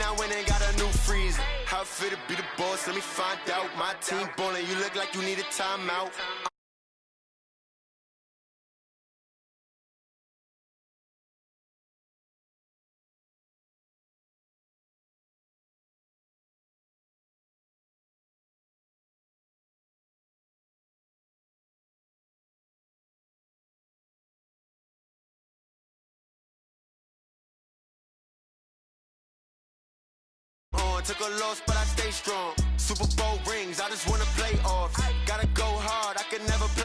I went and got a new freezer. How it feel to be the boss? Let me find out. My team ballin', you look like you need a timeout. Took a loss, but I stay strong. Super Bowl rings, I just wanna play off. Gotta go hard, I can never play.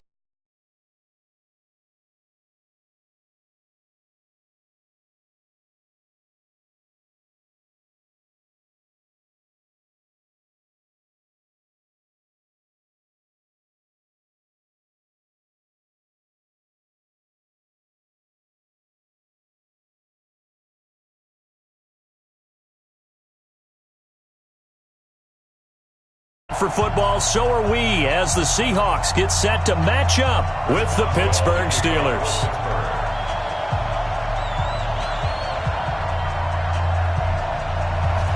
For football, so are we, as the Seahawks get set to match up with the Pittsburgh Steelers.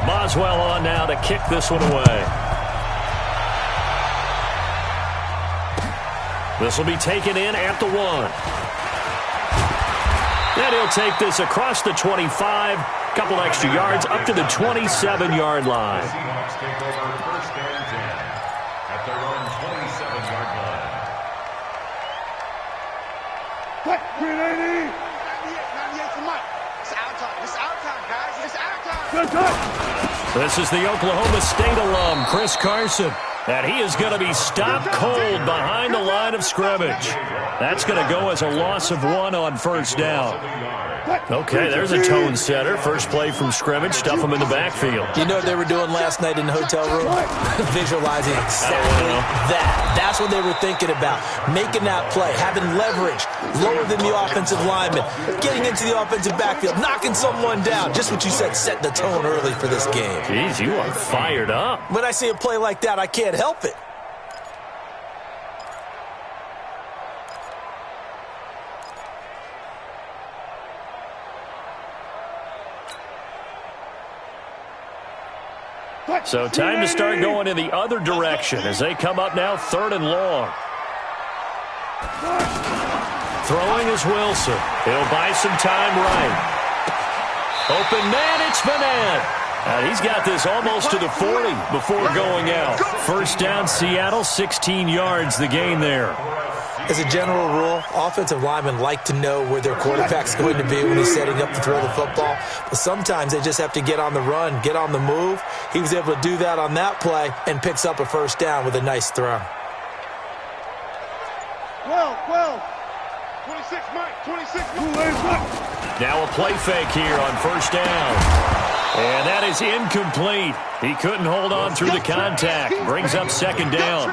Boswell on now to kick this one away. This will be taken in at the 1. Then he'll take this across the 25, couple extra yards up to the 27-yard line. Seahawks take over first and 10 at their own 27-yard line. What? 380! 98 for Mike. It's our time. It's our time, guys. It's our time. Good time. This is the Oklahoma State alum, Chris Carson. And he is going to be stopped cold behind the line of scrimmage. That's going to go as a loss of 1 on first down. Okay, there's a tone setter. First play from scrimmage, stuff him in the backfield. You know what they were doing last night in the hotel room? Visualizing exactly that. That's what they were thinking about. Making that play, having leverage, lower than the offensive lineman, getting into the offensive backfield, knocking someone down. Just what you said, set the tone early for this game. Jeez, you are fired up. When I see a play like that, I can't help it. So time to start going in the other direction as they come up now 3rd and long. Throwing is Wilson. He'll buy some time right. Open man, it's Vanette. And he's got this almost to the 40 before going out. First down, Seattle, 16 yards the gain there. As a general rule, offensive linemen like to know where their quarterback's going to be when he's setting up to throw the football. But sometimes they just have to get on the run, get on the move. He was able to do that on that play and picks up a first down with a nice throw. 12. 26, Mike. 26, Mike. Now a play fake here on first down. And that is incomplete. He couldn't hold on through the contact. Brings up second down.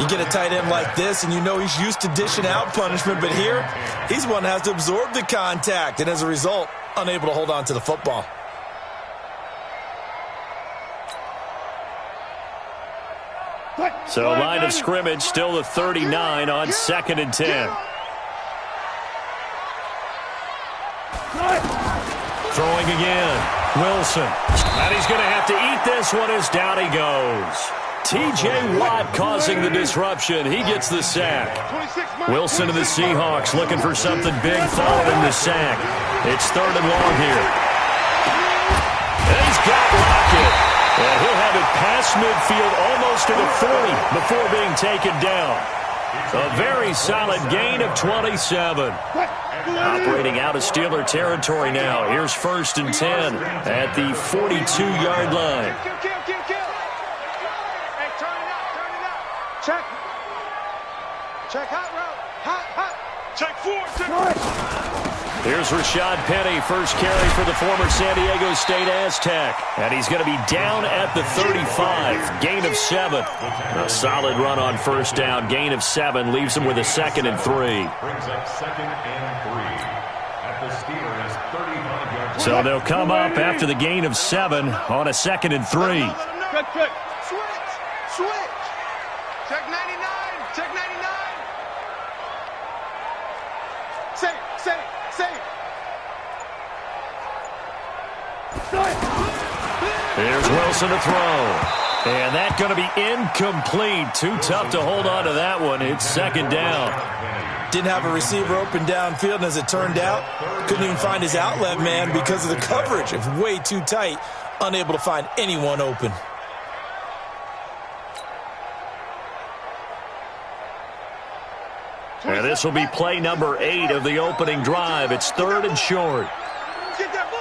You get a tight end like this, and you know he's used to dishing out punishment, but here, he's one that has to absorb the contact, and as a result, unable to hold on to the football. So line of scrimmage still the 39 on 2nd and 10. Throwing again. Wilson. And he's going to have to eat this one as down he goes. T.J. Watt causing the disruption. He gets the sack. Wilson and the Seahawks looking for something big following the sack. It's 3rd and long here. And he's got Lockett. And he'll have it past midfield almost to the 40 before being taken down. A very solid gain of 27. Operating out of Steeler territory now. Here's 1st and 10 at the 42-yard line. Hey, turn it out. Check hot route. Check 4. Here's Rashad Penny, first carry for the former San Diego State Aztec. And he's going to be down at the 35. Gain of 7. A solid run on first down. Gain of 7 leaves him with a 2nd and 3. Brings up 2nd and 3 at the Steelers' 35-yard line. So they'll come up after the gain of 7 on a 2nd and 3. Quick. Switch. Check 99. Check 99. Save. Here's Wilson to throw. And that's going to be incomplete. Too tough to hold on to that one. It's second down. Didn't have a receiver open downfield, and as it turned out, couldn't even find his outlet man because of the coverage. It's way too tight, unable to find anyone open. And this will be play number 8 of the opening drive. It's 3rd and short. Get that ball.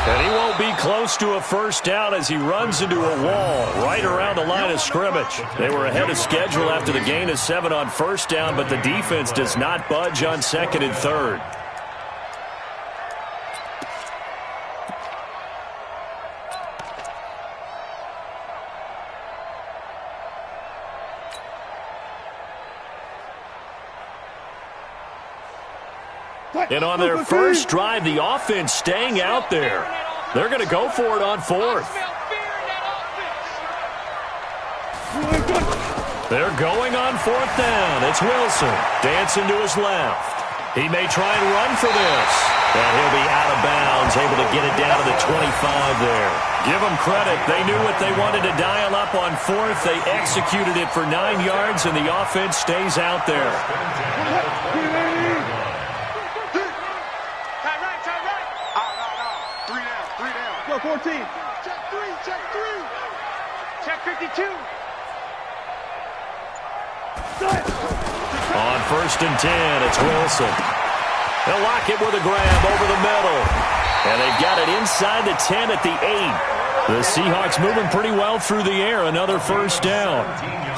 And he won't be close to a first down as he runs into a wall right around the line of scrimmage. They were ahead of schedule after the gain of 7 on first down, but the defense does not budge on 2nd and 3rd. And on their first drive, the offense staying out there. They're going to go for it on 4th. They're going on 4th down. It's Wilson dancing to his left. He may try and run for this. And he'll be out of bounds, able to get it down to the 25 there. Give them credit. They knew what they wanted to dial up on 4th. They executed it for 9 yards, and the offense stays out there. Go 14. Check 3, check 3. Check 52. On 1st and 10, it's Wilson. They'll lock it with a grab over the middle. And they've got it inside the 10 at the 8. The Seahawks moving pretty well through the air. Another first down.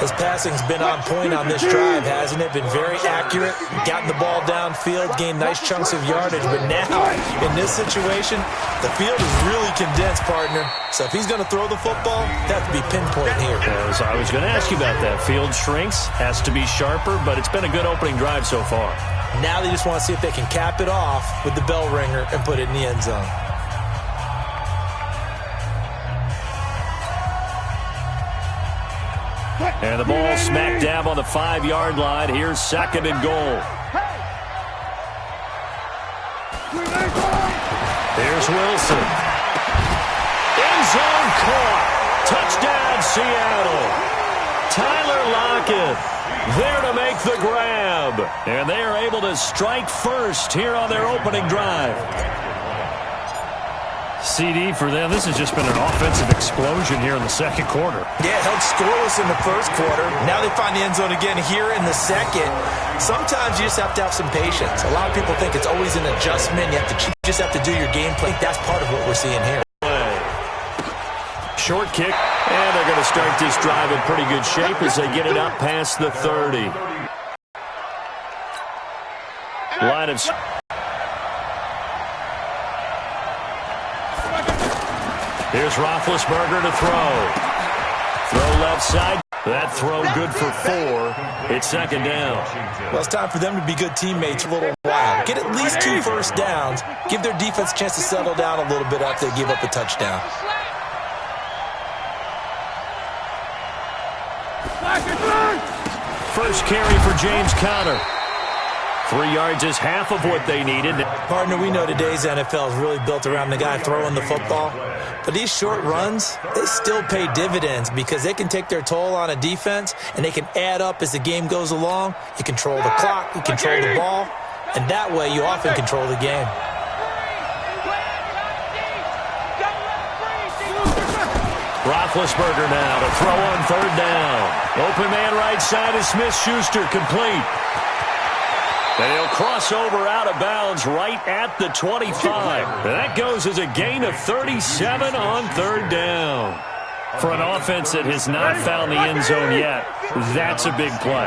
His passing's been on point on this drive, hasn't it? Been very accurate, gotten the ball downfield, gained nice chunks of yardage. But now, in this situation, the field is really condensed, partner. So if he's going to throw the football, that has to be pinpoint here. As I was going to ask you about that. Field shrinks, has to be sharper, but it's been a good opening drive so far. Now they just want to see if they can cap it off with the bell ringer and put it in the end zone. And the ball smack dab on the 5-yard line. Here's 2nd and goal. Here's Wilson. End zone caught. Touchdown, Seattle. Tyler Lockett there to make the grab. And they are able to strike first here on their opening drive. CD for them. This has just been an offensive explosion here in the second quarter. Yeah, held scoreless in the first quarter. Now they find the end zone again here in the second. Sometimes you just have to have some patience. A lot of people think it's always an adjustment. You just have to do your game plan. That's part of what we're seeing here. Short kick, and they're going to start this drive in pretty good shape as they get it up past the 30. Line of... Here's Roethlisberger to throw. Throw left side. That throw good for 4. It's 2nd down. Well, it's time for them to be good teammates for a little while. Get at least 2 first downs. Give their defense a chance to settle down a little bit after they give up a touchdown. First carry for James Conner. 3 yards is half of what they needed. Partner, we know today's NFL is really built around the guy throwing the football. But these short runs, they still pay dividends because they can take their toll on a defense and they can add up as the game goes along. You control the clock, you control the ball, and that way you often control the game. Roethlisberger now to throw on 3rd down. Open man right side is Smith-Schuster, complete. And he'll cross over out of bounds right at the 25. And that goes as a gain of 37 on 3rd down. For an offense that has not found the end zone yet, that's a big play.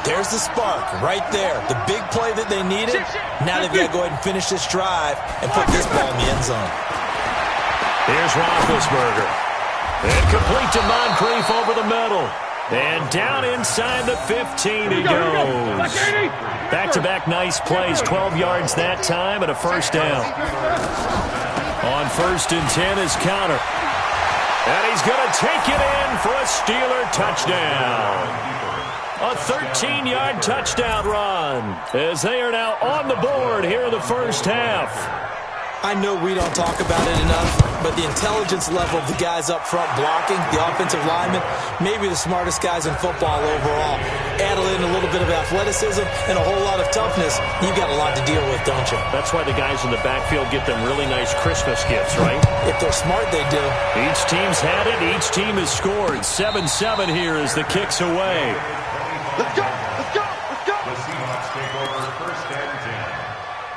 There's the spark right there. The big play that they needed. Now they've got to go ahead and finish this drive and put this ball in the end zone. Here's Roethlisberger. And complete to Moncrief over the middle. And down inside the 15 he goes. Back-to-back nice plays, 12 yards that time and a first down. On 1st and 10 is Conner. And he's going to take it in for a Steeler touchdown. A 13-yard touchdown run as they are now on the board here in the first half. I know we don't talk about it enough, but the intelligence level of the guys up front blocking, the offensive linemen, maybe the smartest guys in football overall. Add in a little bit of athleticism and a whole lot of toughness, you've got a lot to deal with, don't you? That's why the guys in the backfield get them really nice Christmas gifts, right? If they're smart, they do. Each team's had it. Each team has scored. 7-7 here as the kick's away. Let's go! Let's go! Let's go! The Seahawks take over first and 10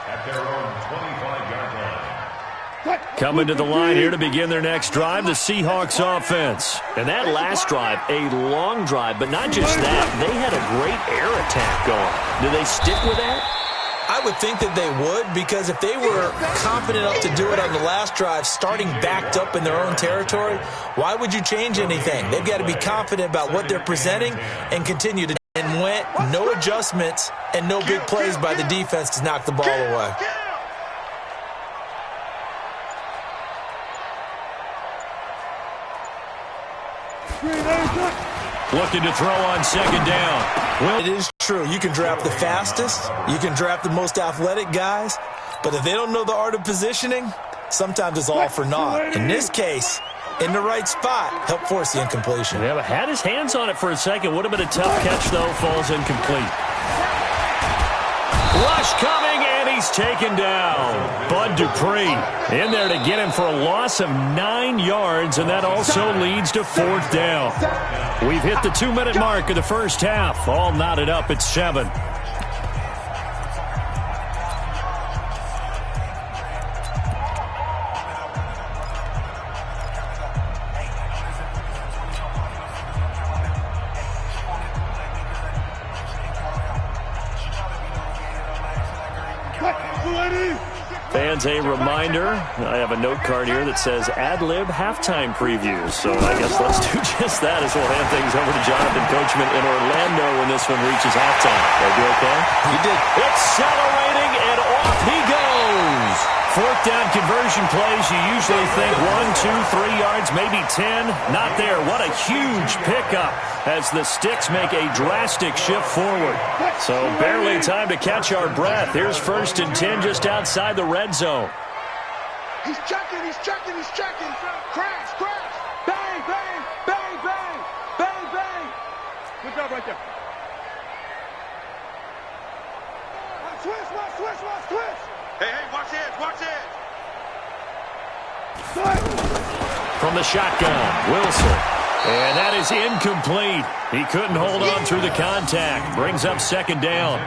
at their own 25-yard line. Coming to the line here to begin their next drive, the Seahawks offense. And that last drive, a long drive, but not just that. They had a great air attack going. Do they stick with that? I would think that they would, because if they were confident enough to do it on the last drive, starting backed up in their own territory, why would you change anything? They've got to be confident about what they're presenting and continue to. And went no adjustments and no big plays by the defense to knock the ball away. Looking to throw on second down. Well, it is true. You can draft the fastest. You can draft the most athletic guys. But if they don't know the art of positioning, sometimes it's all for naught. In this case, in the right spot, help force the incompletion. Yeah, but had his hands on it for a second. Would have been a tough catch, though. Falls incomplete. Rush coming, and he's taken down. Bud Dupree in there to get him for a loss of 9 yards, and that also leads to fourth down. We've hit the 2-minute mark of the first half. All knotted up at 7. Fans, a reminder, I have a note card here that says ad-lib halftime previews. So I guess let's do just that as we'll hand things over to Jonathan Coachman in Orlando when this one reaches halftime. Are you okay? You did. Accelerating, and off he goes. Fourth down conversion plays, you usually think 1, 2, 3 yards, maybe 10. Not there. What a huge pickup as the Sticks make a drastic shift forward. So barely time to catch our breath. Here's first and 10 just outside the red zone. He's checking, he's checking, he's checking. Crash, crash. Bang, bang, bang, bang, bang, bang. Good job right there. Switch. Hey, watch it. From the shotgun, Wilson. And that is incomplete. He couldn't hold on through the contact. Brings up second down.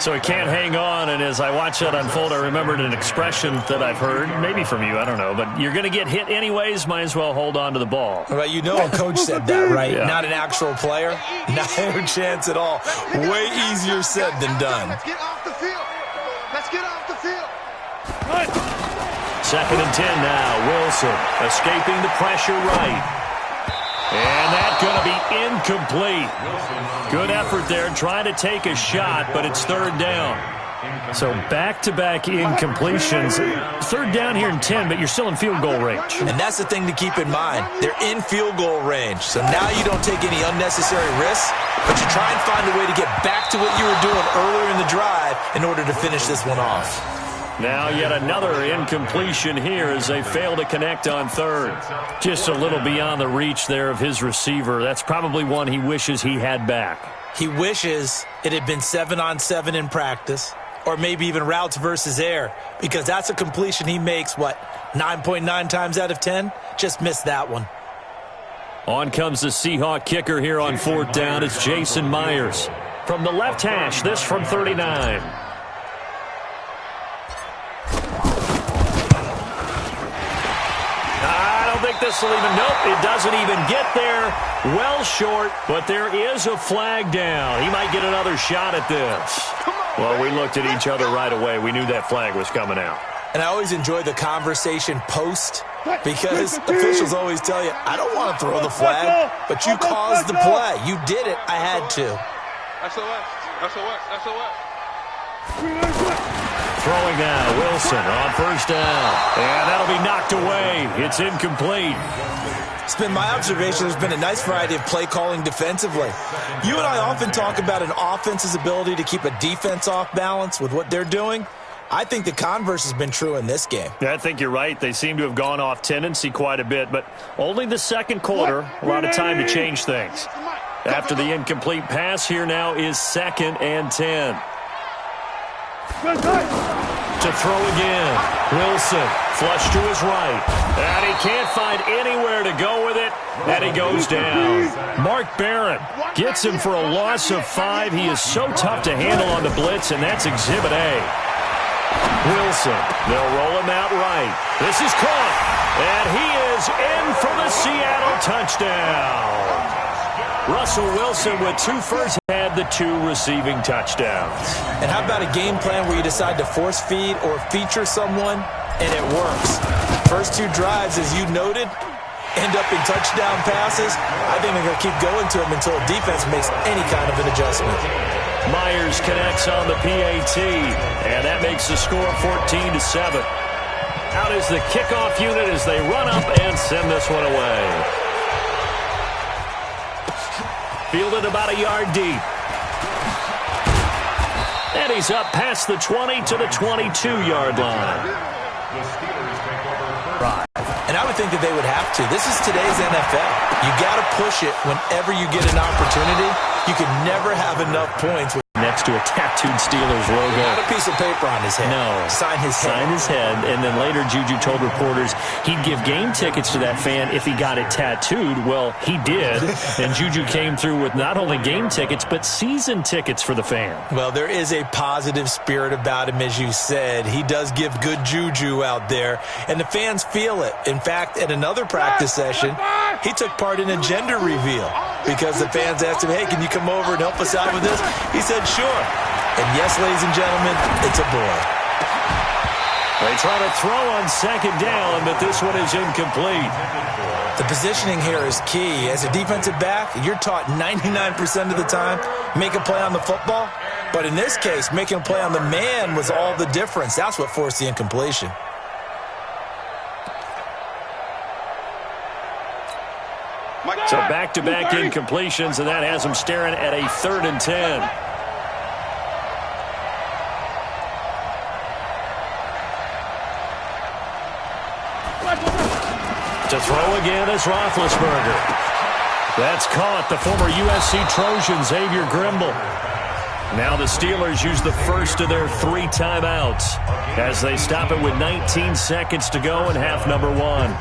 So he can't hang on. And as I watch that unfold, I remembered an expression that I've heard, maybe from you, I don't know. But you're going to get hit anyways, might as well hold on to the ball. Well, you know a coach said that, right? Yeah. Not an actual player. No chance at all. Way easier said than done. Let's get off the field. Second and 10 now. Wilson escaping the pressure right. And that's going to be incomplete. Good effort there trying to take a shot, but it's third down. So back-to-back incompletions. Third down here in 10, but you're still in field goal range. And that's the thing to keep in mind. They're in field goal range. So now you don't take any unnecessary risks, but you try and find a way to get back to what you were doing earlier in the drive in order to finish this one off. Now yet another incompletion here as they fail to connect on third. Just a little beyond the reach there of his receiver. That's probably one he wishes he had back. He wishes it had been 7-on-7 in practice, or maybe even routes versus air, because that's a completion he makes, 9.9 times out of 10? Just missed that one. On comes the Seahawk kicker here on fourth down. It's Jason Myers. From the left hash, this from 39. I don't think this will even, nope, it doesn't even get there. Well short, but there is a flag down. He might get another shot at this. Well, we looked at each other right away. We knew that flag was coming out. And I always enjoy the conversation post, because officials always tell you, I don't want to throw the flag, but you caused the play. You did it. I had to. SOS. Throwing now, Wilson on first down. And that'll be knocked away. It's incomplete. It's been my observation there's been a nice variety of play calling defensively. You and I often talk about an offense's ability to keep a defense off balance with what they're doing. I think the converse has been true in this game. Yeah, I think you're right. They seem to have gone off tendency quite a bit, but only the second quarter, a lot of time to change things. After the incomplete pass, here now is 2nd and 10. To throw again. Wilson, flush to his right. And he can't find anywhere to go with it, and he goes down. Mark Barron gets him for a loss of 5. He is so tough to handle on the blitz, and that's Exhibit A. Wilson, they'll roll him out right. This is caught, and he is in for the Seattle touchdown. Russell Wilson with 2 first had the 2 receiving touchdowns. And how about a game plan where you decide to force feed or feature someone, and it works? First 2 drives, as you noted, end up in touchdown passes. I think they're going to keep going to them until the defense makes any kind of an adjustment. Myers connects on the PAT, and that makes the score 14-7. Out is the kickoff unit as they run up and send this one away. Fielded about a yard deep. And he's up past the 20 to the 22-yard line. Right. And I would think that they would have to. This is today's NFL. You got to push it whenever you get an opportunity. You can never have enough points. Next to a tattooed Steelers logo. Not a piece of paper on his head. No. Sign his head. Sign his head. And then later Juju told reporters he'd give game tickets to that fan if he got it tattooed. Well, he did. And Juju came through with not only game tickets, but season tickets for the fan. Well, there is a positive spirit about him, as you said. He does give good juju out there. And the fans feel it. In fact, at another practice session, he took part in a gender reveal because the fans asked him, hey, can you come over and help us out with this? He said, sure. And yes, ladies and gentlemen, it's a boy. They try to throw on 2nd down, but this one is incomplete. The positioning here is key. As a defensive back, you're taught 99% of the time, make a play on the football. But in this case, making a play on the man was all the difference. That's what forced the incompletion. So back-to-back incompletions, and that has them staring at a 3rd and 10. To throw again is Roethlisberger. That's caught. The former USC Trojan, Xavier Grimble. Now the Steelers use the first of their 3 timeouts as they stop it with 19 seconds to go in half number 1.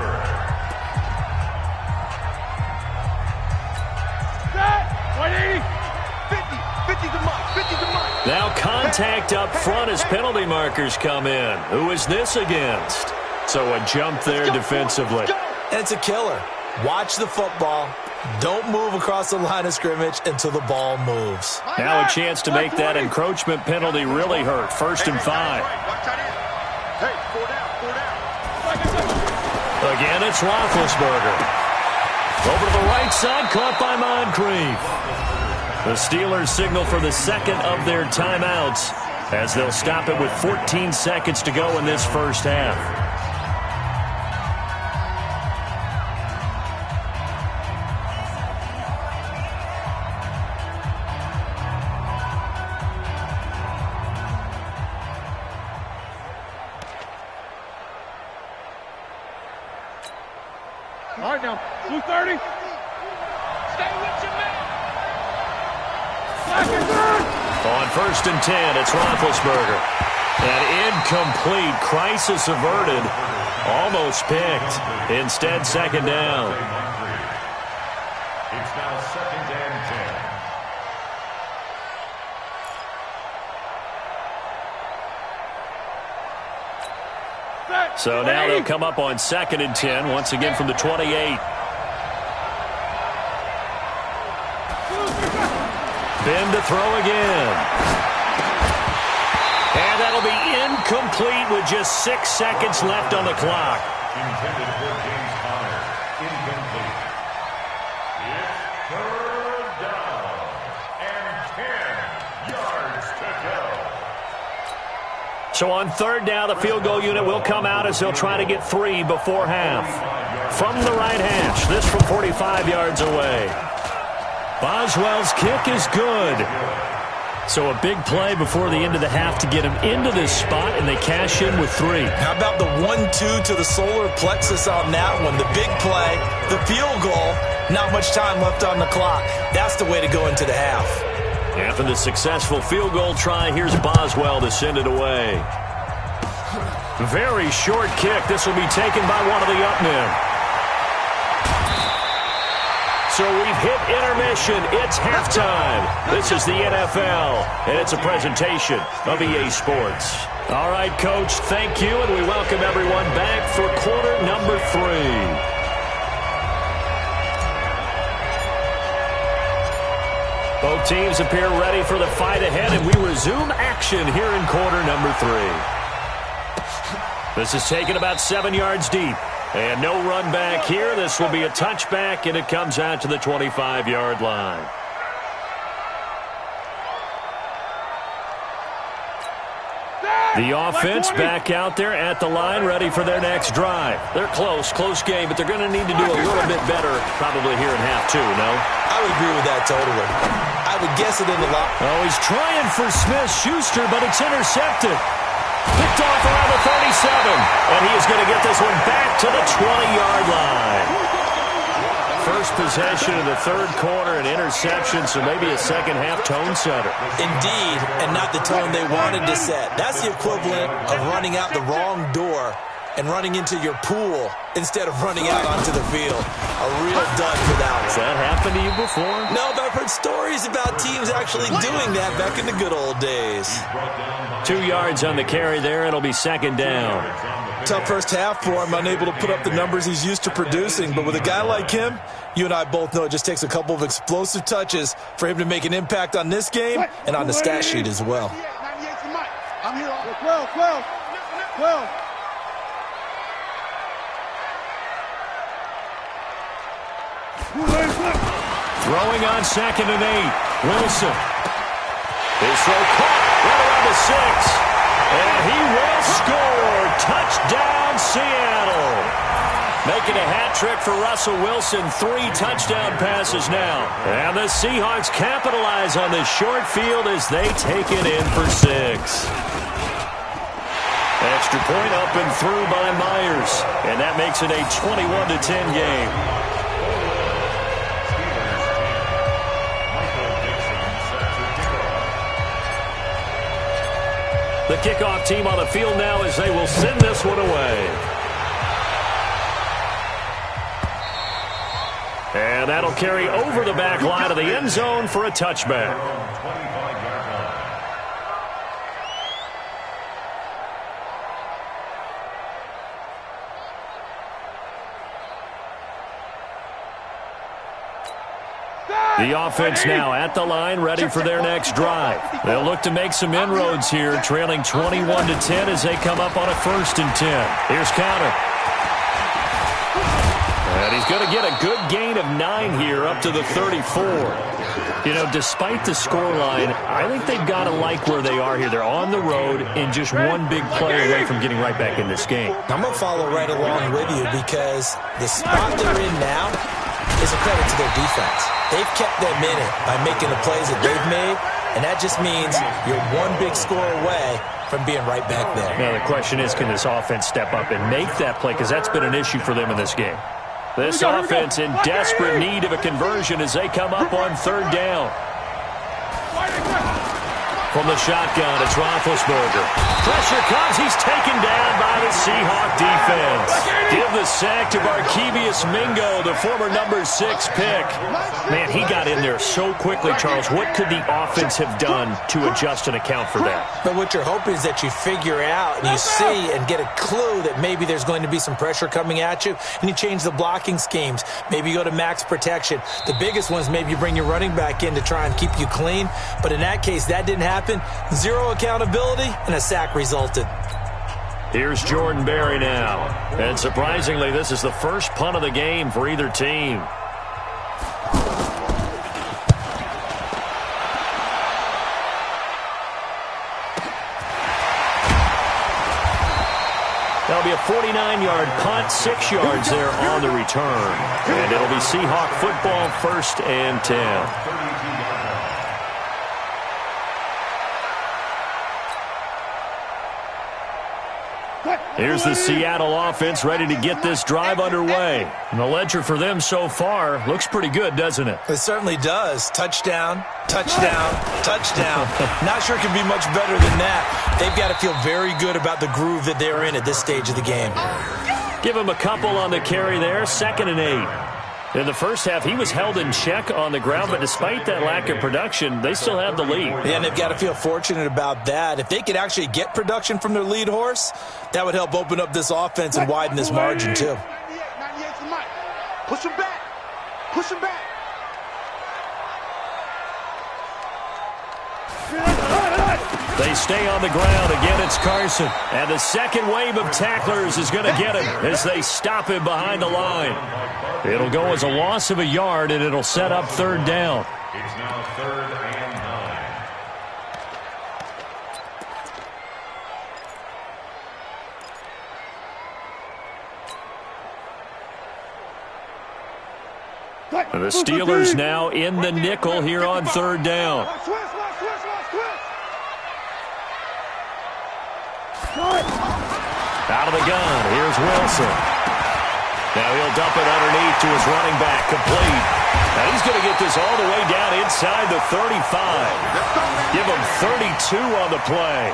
Now contact up front as penalty markers come in. Who is this against? So a jump there defensively. And it's a killer. Watch the football. Don't move across the line of scrimmage until the ball moves. Now a chance to make that encroachment penalty really hurt. 1st and 5. Again, it's Roethlisberger. Over to the right side, caught by Moncrief. The Steelers signal for the 2nd of their timeouts as they'll stop it with 14 seconds to go in this first half. All right, now, 2:30. Stay with your man. On 1st and 10, it's Roethlisberger. An incomplete, crisis averted, almost picked. Instead, 2nd down. It's now 2nd and 10. So now they'll come up on 2nd and 10, once again from the 28. Ben to throw again. And that'll be incomplete with just 6 seconds left on the clock. Intended for James Conner. Incomplete. It's 3rd down and 10 yards to go. So on 3rd down, the field goal unit will come out as they'll try to get 3 before half. from the right hash. This from 45 yards away. Boswell's kick is good. So a big play before the end of the half to get him into this spot, and they cash in with 3. How about the 1-2 to the solar plexus on that one? The big play, the field goal, not much time left on the clock. That's the way to go into the half. After the successful field goal try, here's Boswell to send it away. Very short kick. This will be taken by one of the up men. So we've hit intermission. It's halftime. This is the NFL, and it's a presentation of EA Sports. All right, Coach, thank you, and we welcome everyone back for quarter number 3. Both teams appear ready for the fight ahead, and we resume action here in quarter number 3. This is taken about 7 yards deep. And no run back here. This will be a touchback, and it comes out to the 25-yard line. The offense back out there at the line, ready for their next drive. They're close game, but they're going to need to do a little bit better probably here in half 2, no? I would agree with that totally. I would guess it in the lot. Oh, he's trying for Smith-Schuster, but it's intercepted. Picked off around the 37, and he is going to get this one back to the 20-yard line. First possession of the third quarter, an interception, so maybe a second-half tone setter. Indeed, and not the tone they wanted to set. That's the equivalent of running out the wrong door and running into your pool instead of running out onto the field. A real dud for that one. Has that happened to you before? No, but I've heard stories about teams actually doing that back in the good old days. 2 yards on the carry there. It'll be second down. Tough first half for him, unable to put up the numbers he's used to producing. But with a guy like him, you and I both know it just takes a couple of explosive touches for him to make an impact on this game and on the stat sheet as well. I'm here. 12. Throwing on 2nd and 8. Wilson. His throw caught right around the 6. And he will score. Touchdown, Seattle. Making a hat trick for Russell Wilson. 3 touchdown passes now. And the Seahawks capitalize on this short field as they take it in for 6. Extra point up and through by Myers. And that makes it a 21-10 game. The kickoff team on the field now as they will send this one away. And that'll carry over the back line of the end zone for a touchback. The offense now at the line, ready for their next drive. They'll look to make some inroads here, trailing 21-10 as they come up on a 1st and 10. Here's counter. And he's going to get a good gain of 9 here up to the 34. You know, despite the scoreline, I think they've got to like where they are here. They're on the road and just one big play away from getting right back in this game. I'm going to follow right along with you because the spot they're in now is a credit to their defense. They've kept them in it by making the plays that they've made, and that just means you're one big score away from being right back there. Now, the question is, can this offense step up and make that play? Because that's been an issue for them in this game. This offense in desperate need of a conversion as they come up on 3rd down. From the shotgun, it's Roethlisberger. Pressure comes. He's taken down by the Seahawk defense. Give the sack to Barkevious Mingo, the former number 6 pick. Man, he got in there so quickly, Charles. What could the offense have done to adjust and account for that? But what you're hoping is that you figure out and you see and get a clue that maybe there's going to be some pressure coming at you, and you change the blocking schemes. Maybe you go to max protection. The biggest ones, maybe you bring your running back in to try and keep you clean. But in that case, that didn't happen. 0 accountability, and a sack resulted. Here's Jordan Berry now. And surprisingly, this is the first punt of the game for either team. That'll be a 49-yard punt, 6 yards there on the return. And it'll be Seahawk football, 1st and 10. Here's the Seattle offense ready to get this drive underway. And the ledger for them so far looks pretty good, doesn't it? It certainly does. Touchdown, touchdown, touchdown. Not sure it can be much better than that. They've got to feel very good about the groove that they're in at this stage of the game. Give him a couple on the carry there, 2nd and 8. In the first half, he was held in check on the ground, but despite that lack of production, they still have the lead. Yeah, and they've got to feel fortunate about that. If they could actually get production from their lead horse, that would help open up this offense and widen this margin, too. 98's the mic. Push him back. Push him back. They stay on the ground. Again, it's Carson. And the second wave of tacklers is going to get him as they stop him behind the line. It'll go as a loss of a yard, and it'll set up 3rd down. It's now 3rd and 9. The Steelers now in the nickel here on 3rd down. Out of the gun, here's Wilson. Now he'll dump it underneath to his running back, complete. Now he's going to get this all the way down inside the 35. Give him 32 on the play.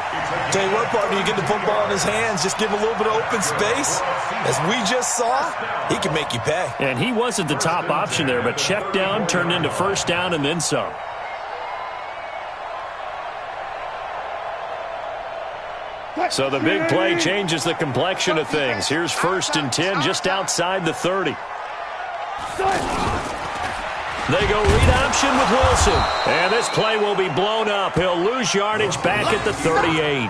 Tell you what, partner, you get the football in his hands, just give him a little bit of open space. As we just saw, he can make you pay. And he wasn't the top option there, but check down turned into 1st down and then some. So the big play changes the complexion of things. Here's 1st and 10 just outside the 30. They go read option with Wilson. And this play will be blown up. He'll lose yardage back at the 38.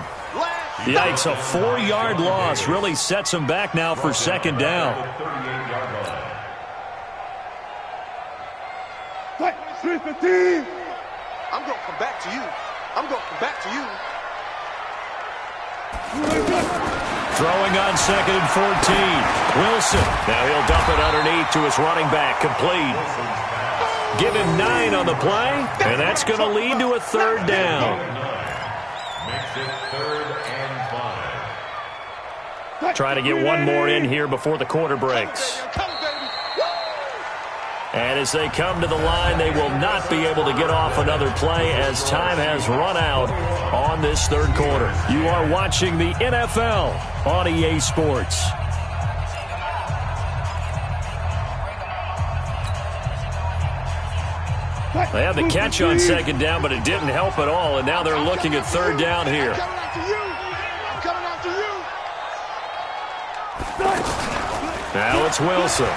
Yikes, a 4-yard loss really sets him back now for 2nd down. I'm going to come back to you. I'm going to come back to you. Throwing on 2nd and 14. Wilson. Now he'll dump it underneath to his running back. Complete. Give him 9 on the play, and that's going to lead to a 3rd down. Makes it 3rd and 5. Try to get one more in here before the quarter breaks. And as they come to the line, they will not be able to get off another play as time has run out on this 3rd quarter. You are watching the NFL on EA Sports. They had the catch on 2nd down, but it didn't help at all, and now they're looking at 3rd down here. Now it's Wilson.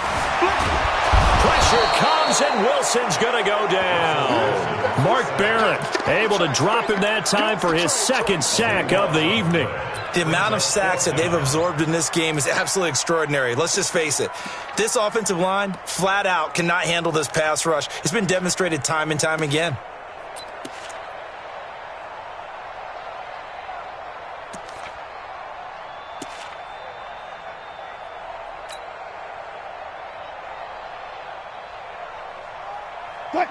Pressure comes, and Wilson's going to go down. Mark Barrett able to drop him that time for his 2nd sack of the evening. The amount of sacks that they've absorbed in this game is absolutely extraordinary. Let's just face it. This offensive line, flat out, cannot handle this pass rush. It's been demonstrated time and time again.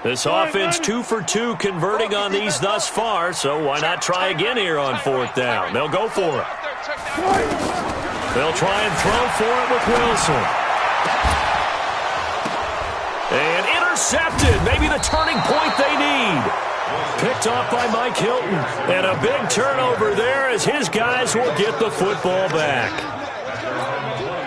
This offense 2 for 2 converting on these thus far, so why not try again here on 4th down? They'll go for it. They'll try and throw for it with Wilson. And intercepted, maybe the turning point they need. Picked off by Mike Hilton, and a big turnover there as his guys will get the football back.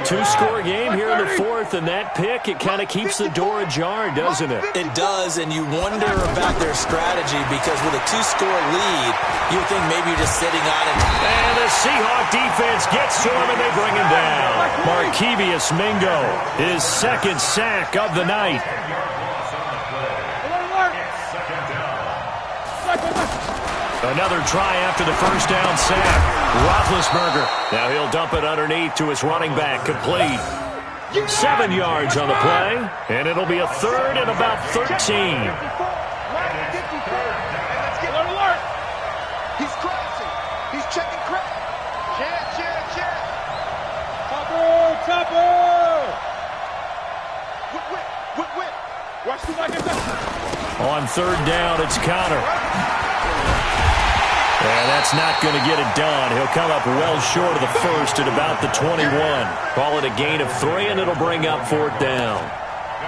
2-score game here in the 4th, and that pick, it kind of keeps the door ajar, doesn't it? It does, and you wonder about their strategy because with a 2-score lead, you think maybe you're just sitting on it. And the Seahawk defense gets to him, and they bring him down. Markevius Mingo, his 2nd sack of the night. Another try after the 1st down sack. Roethlisberger. Now he'll dump it underneath to his running back. Complete. 7 yards on the play. And it'll be a 3rd and about 13. He's crossing. He's checking crack. On third down, it's Connor. And that's not going to get it done. He'll come up well short of the first at about the 21. Call it a gain of 3, and it'll bring up fourth down.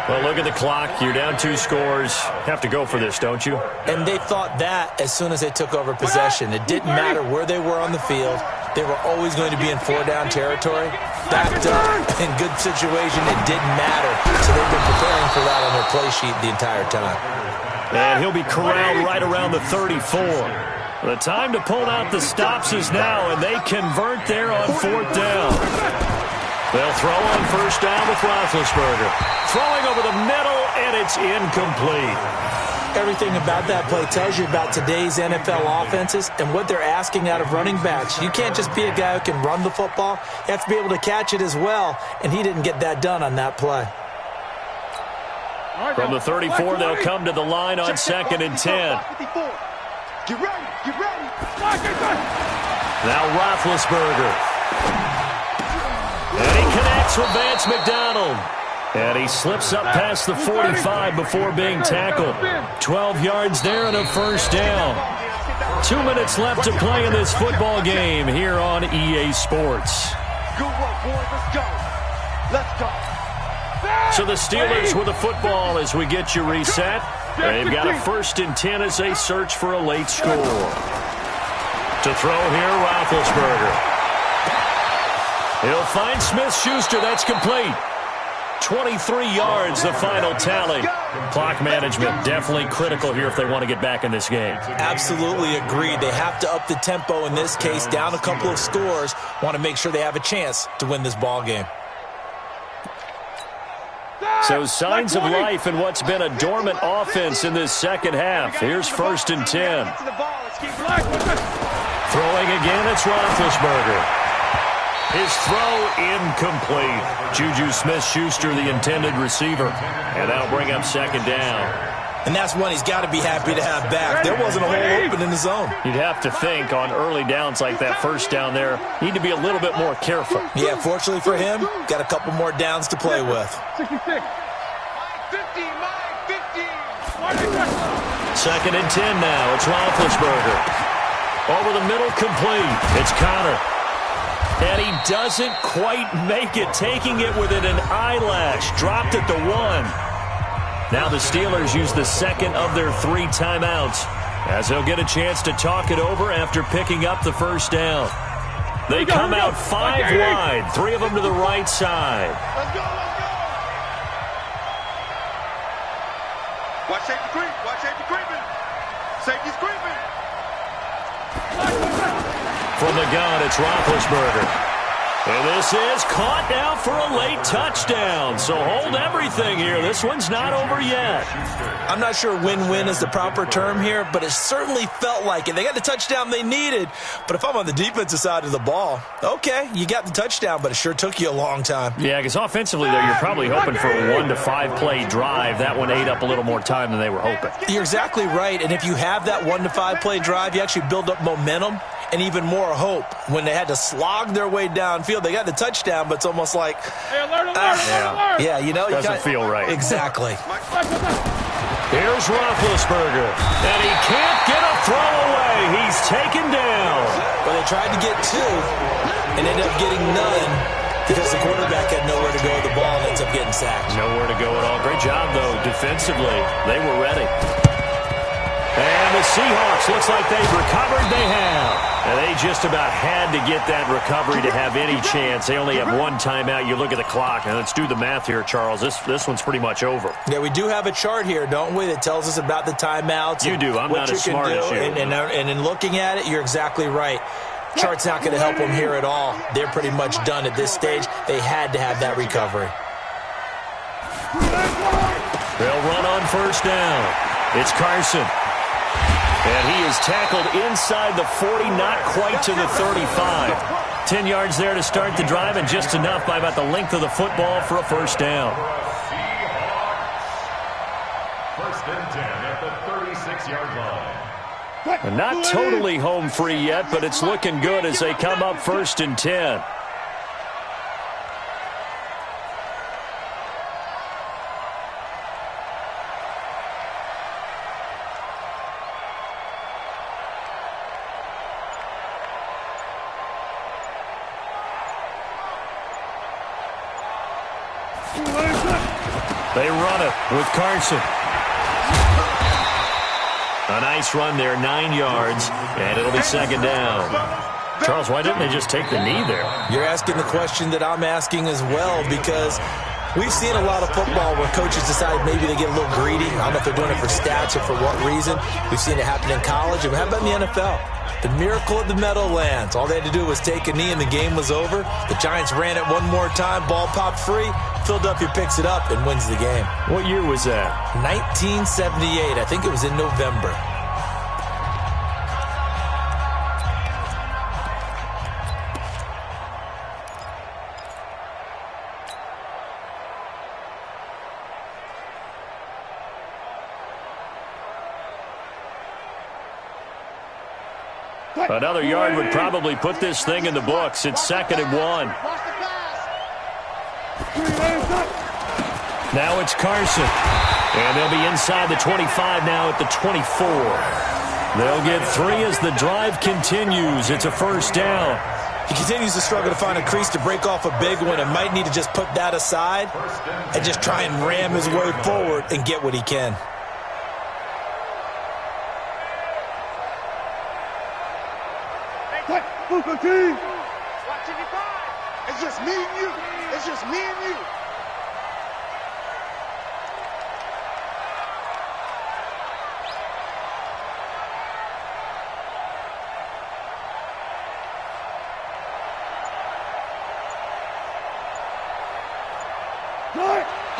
Well, look at the clock. You're down 2 scores. Have to go for this, don't you? And they thought that as soon as they took over possession. It didn't matter where they were on the field. They were always going to be in 4-down territory. Backed up in good situation, it didn't matter. So they've been preparing for that on their play sheet the entire time. And he'll be corralled right around the 34. The time to pull out the stops is now, and they convert there on fourth down. They'll throw on first down with Roethlisberger. Throwing over the middle, and it's incomplete. Everything about that play tells you about today's NFL offenses and what they're asking out of running backs. You can't just be a guy who can run the football. You have to be able to catch it as well, and he didn't get that done on that play. From the 34, they'll come to the line on 2nd and 10. Get ready, get ready. Now Roethlisberger. And he connects with Vance McDonald. And he slips up past the 45 before being tackled. 12 yards there and a first down. 2 minutes left to play in this football game here on EA Sports. Good work, boys. Let's go. Let's go. So the Steelers with the football as we get you reset. They've got a 1st and 10 as they search for a late score. To throw here, Roethlisberger. He'll find Smith-Schuster. That's complete. 23 yards, the final tally. Clock management definitely critical here if they want to get back in this game. Absolutely agreed. They have to up the tempo in this case, down a couple of scores. Want to make sure they have a chance to win this ball game. So signs of life in what's been a dormant offense in this second half. Here's 1st and 10. Throwing again, it's Roethlisberger. His throw incomplete. Juju Smith-Schuster, the intended receiver. And that'll bring up 2nd down. And that's one he's got to be happy to have back. There wasn't a hole open in the zone. You'd have to think on early downs like that first down there, need to be a little bit more careful. Yeah, fortunately for him, got a couple more downs to play with. 66. 2nd and 10 now. It's Roethlisberger. Over the middle, complete. It's Connor. And he doesn't quite make it, taking it within an eyelash. Dropped at the 1. Now the Steelers use the 2nd of their 3 timeouts as they'll get a chance to talk it over after picking up the first down. They come out 5 wide, 3 of them to the right side. Let's go, let's go. Watch safety creep. Watch safety creeping. Safety's creeping. From the gun, it's Roethlisberger. And this is caught now for a late touchdown. So hold everything here. This one's not over yet. I'm not sure win-win is the proper term here, but it certainly felt like it. They got the touchdown they needed. But if I'm on the defensive side of the ball, okay, you got the touchdown, but it sure took you a long time. Yeah, because offensively, though, you're probably hoping for a 1 to 5 play drive. That one ate up a little more time than they were hoping. You're exactly right. And if you have that 1 to 5 play drive, you actually build up momentum and even more hope. When they had to slog their way downfield, they got the touchdown, but it's almost like, Hey, alert, alert. yeah, you know, Doesn't feel right. Exactly. Here's Roethlisberger, and he can't get a throw away. He's taken down. Well, they tried to get 2 and ended up getting none because the quarterback had nowhere to go with the ball and ends up getting sacked. Nowhere to go at all. Great job, though, defensively. They were ready. And the Seahawks, looks like they've recovered. They have. And they just about had to get that recovery to have any chance. They only have 1 timeout. You look at the clock, and let's do the math here, Charles. This one's pretty much over. Yeah, we do have a chart here, don't we, that tells us about the timeouts. You do. I'm not as smart as you. And in looking at it, you're exactly right. Chart's not going to help them here at all. They're pretty much done at this stage. They had to have that recovery. They'll run on first down. It's Carson. And he is tackled inside the 40, not quite to the 35. 10 yards there to start the drive, and just enough by about the length of the football for a first down. First and 10 at the 36-yard line. And not totally home free yet, but it's looking good as they come up 1st and 10. They run it with Carson. A nice run there, 9 yards, and it'll be second down. Charles, why didn't they just take the knee there? You're asking the question that I'm asking as well, because we've seen a lot of football where coaches decide maybe they get a little greedy. I don't know if they're doing it for stats or for what reason. We've seen it happen in college. And how about in the NFL? The miracle of the Meadowlands. All they had to do was take a knee and the game was over. The Giants ran it one more time. Ball popped free. Philadelphia picks it up and wins the game. What year was that? 1978. I think it was in November. Another yard would probably put this thing in the books. It's 2nd and 1. Now it's Carson. And they'll be inside the 25 now at the 24. They'll get 3 as the drive continues. It's a first down. He continues to struggle to find a crease to break off a big one and might need to just put that aside and just try and ram his way forward and get what he can. It's just me and you. It's just me and you.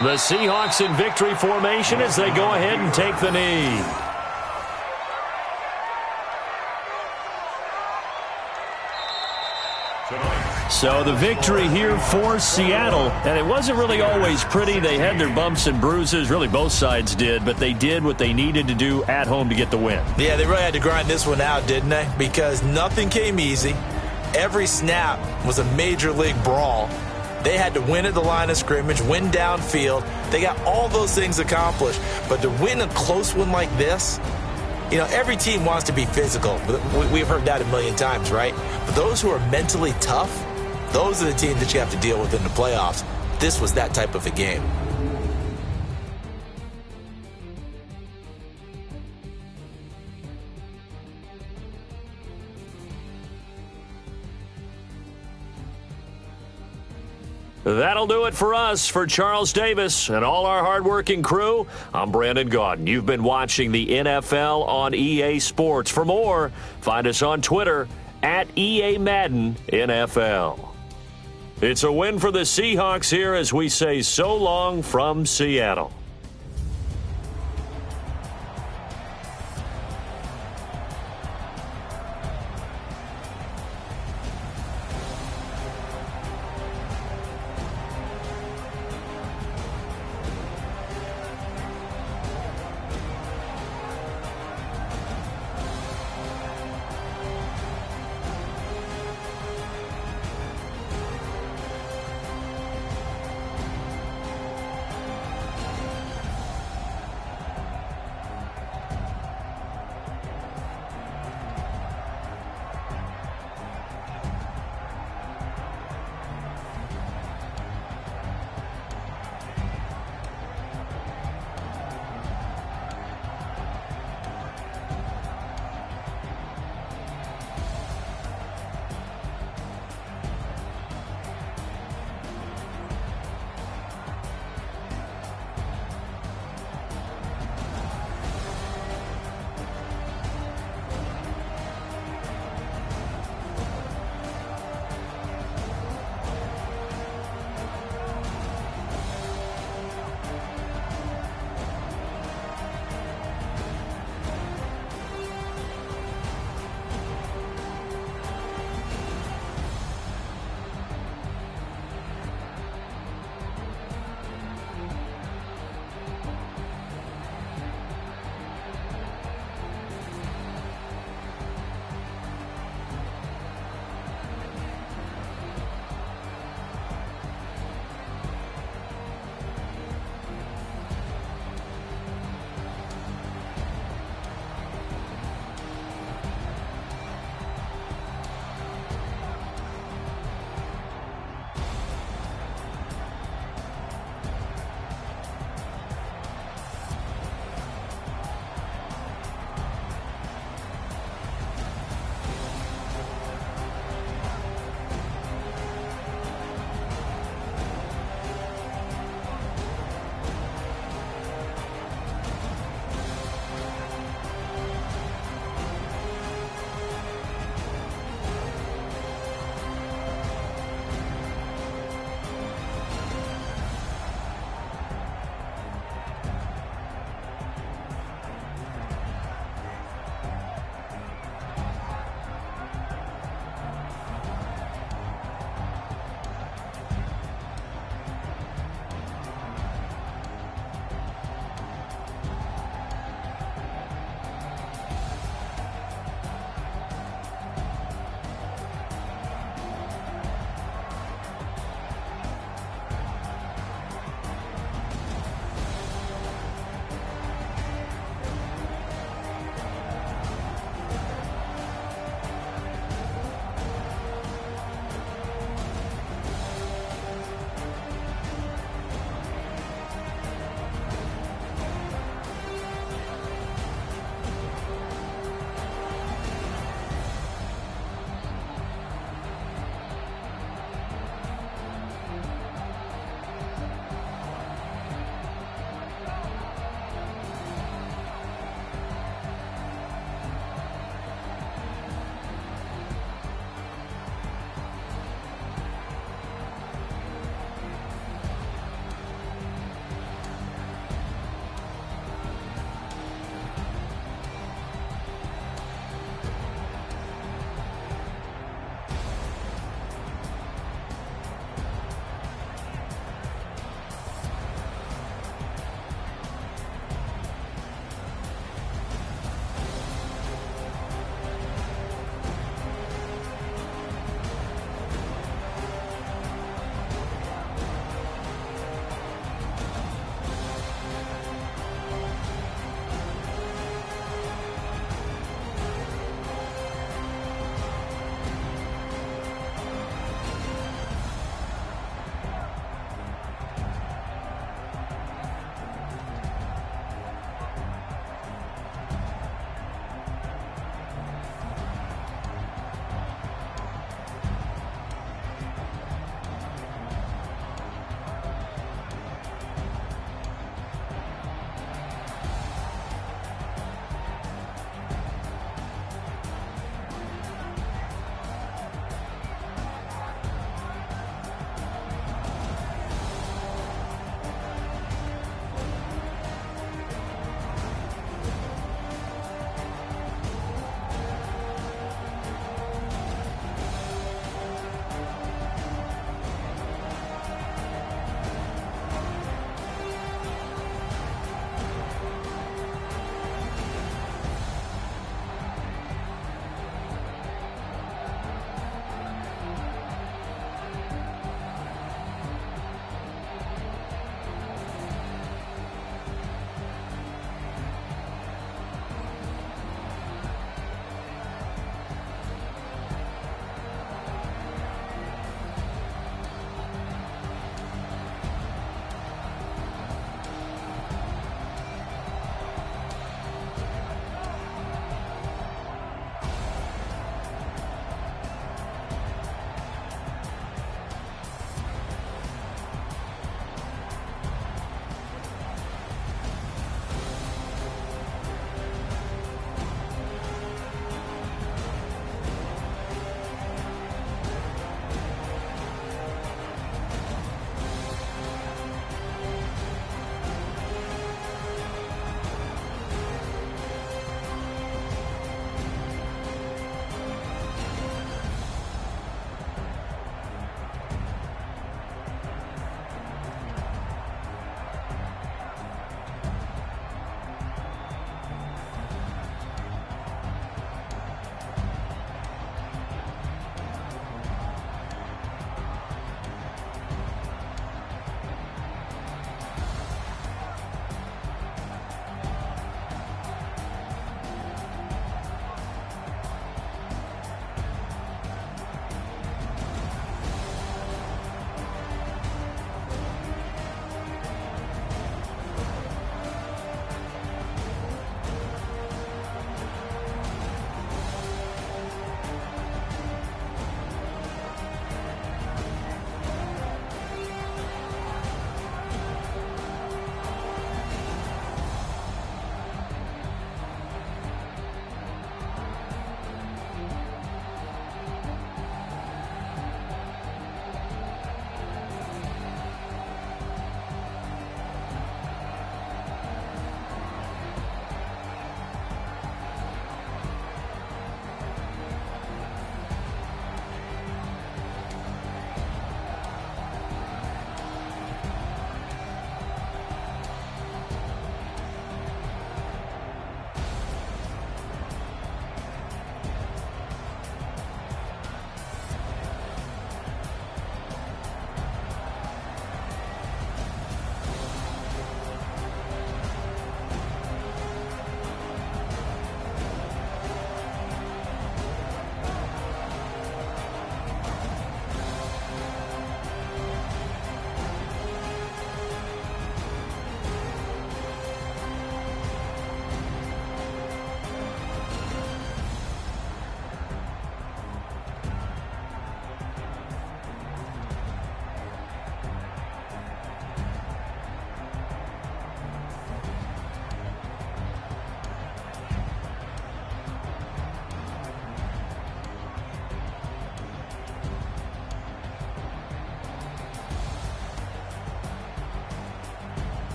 The Seahawks in victory formation as they go ahead and take the knee. So the victory here for Seattle, and it wasn't really always pretty. They had their bumps and bruises, really both sides did, but they did what they needed to do at home to get the win. Yeah, they really had to grind this one out, didn't they? Because nothing came easy. Every snap was a major league brawl. They had to win at the line of scrimmage, win downfield. They got all those things accomplished. But to win a close one like this, you know, every team wants to be physical. We've heard that a million times, right? But those who are mentally tough, those are the teams that you have to deal with in the playoffs. This was that type of a game. That'll do it for us. For Charles Davis and all our hardworking crew, I'm Brandon Gaudin. You've been watching the NFL on EA Sports. For more, find us on Twitter at EA Madden NFL. It's a win for the Seahawks here as we say so long from Seattle.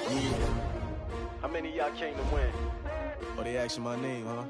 Yeah. How many of y'all came to win? Oh, they asking my name, huh?